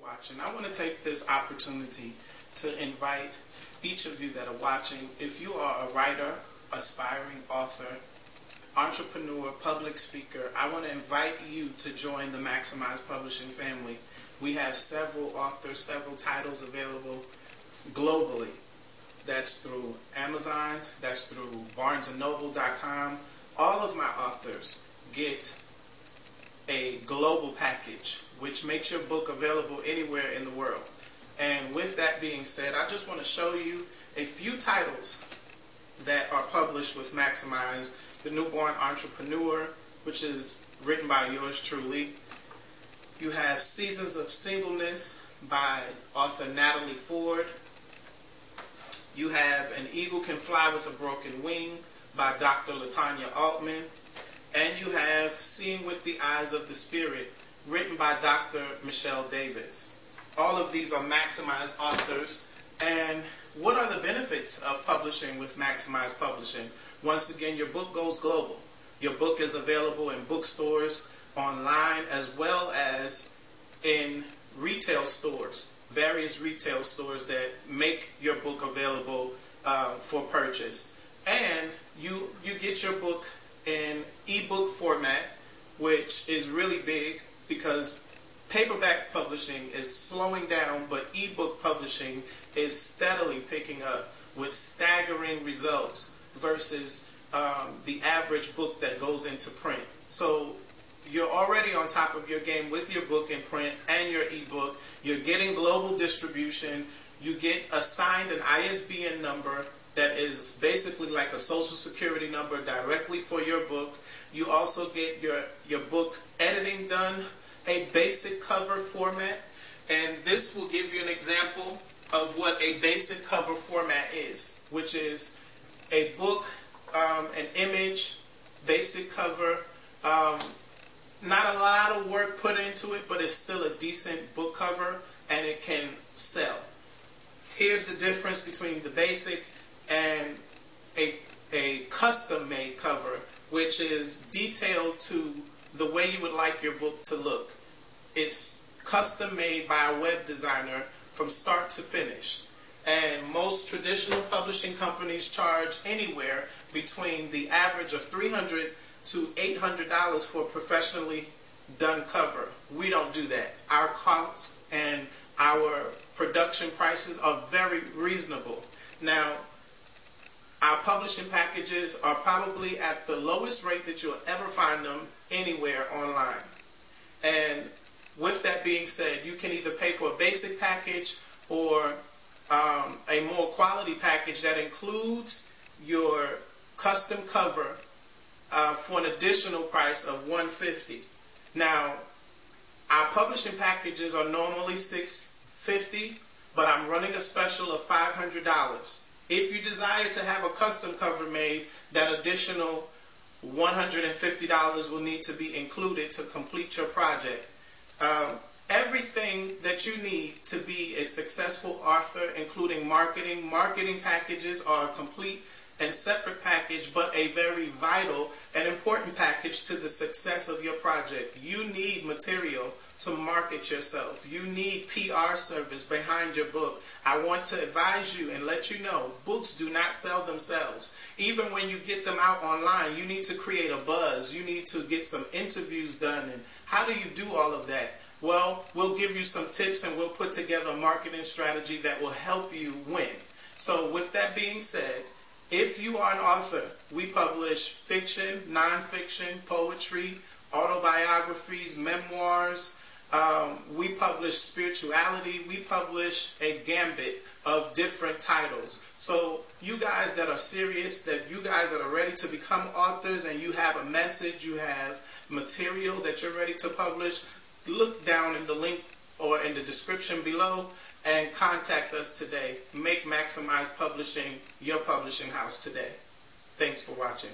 watching. I want to take this opportunity to invite each of you that are watching, if you are a writer, aspiring author, entrepreneur, public speaker, I want to invite you to join the Maximize Publishing family. We have several authors, several titles available globally. That's through Amazon, that's through BarnesandNoble.com. All of my authors get a global package, which makes your book available anywhere in the world. And with that being said, I just want to show you a few titles that are published with Maximize. The Newborn Entrepreneur, which is written by yours truly. You have Seasons of Singleness by author Natalie Ford. You have An Eagle Can Fly with a Broken Wing by Dr. Latanya Altman. And you have Seeing with the Eyes of the Spirit, written by Dr. Michelle Davis. All of these are Maximize authors. And what are the benefits of publishing with Maximize Publishing? Once again, your book goes global. Your book is available in bookstores, online, as well as in retail stores, various retail stores that make your book available for purchase. And you get your book in ebook format, which is really big because paperback publishing is slowing down, but ebook publishing is steadily picking up with staggering results versus the average book that goes into print. So you're already on top of your game with your book in print and your ebook. You're getting global distribution. You get assigned an ISBN number that is basically like a social security number directly for your book. You also get your book's editing done, a basic cover format, and this will give you an example of what a basic cover format is, which is a book, an image, basic cover, not a lot of work put into it, but it's still a decent book cover and it can sell. Here's the difference between the basic and a custom-made cover, which is detailed to the way you would like your book to look. It's custom-made by a web designer from start to finish. And most traditional publishing companies charge anywhere between the average of $300 to $800 for a professionally done cover. We don't do that. Our costs and our production prices are very reasonable. Now, our publishing packages are probably at the lowest rate that you'll ever find them anywhere online. And with that being said, you can either pay for a basic package or a more quality package that includes your custom cover for an additional price of $150. Now, our publishing packages are normally $650, but I'm running a special of $500. If you desire to have a custom cover made, that additional $150 will need to be included to complete your project. Everything that you need to be a successful author, including marketing packages are a complete and separate package, but a very vital and important package to the success of your project. You need material to market yourself. You need PR service behind your book. I want to advise you and let you know, books do not sell themselves. Even when you get them out online, you need to create a buzz. You need to get some interviews done. And how do you do all of that? Well, we'll give you some tips and we'll put together a marketing strategy that will help you win. So with that being said, if you are an author, we publish fiction, nonfiction, poetry, autobiographies, memoirs. We publish spirituality. We publish a gambit of different titles. So you guys that are serious, that you guys that are ready to become authors and you have a message, you have material that you're ready to publish, look down in the link or in the description below and contact us today. Make Maximize Publishing your publishing house today. Thanks for watching.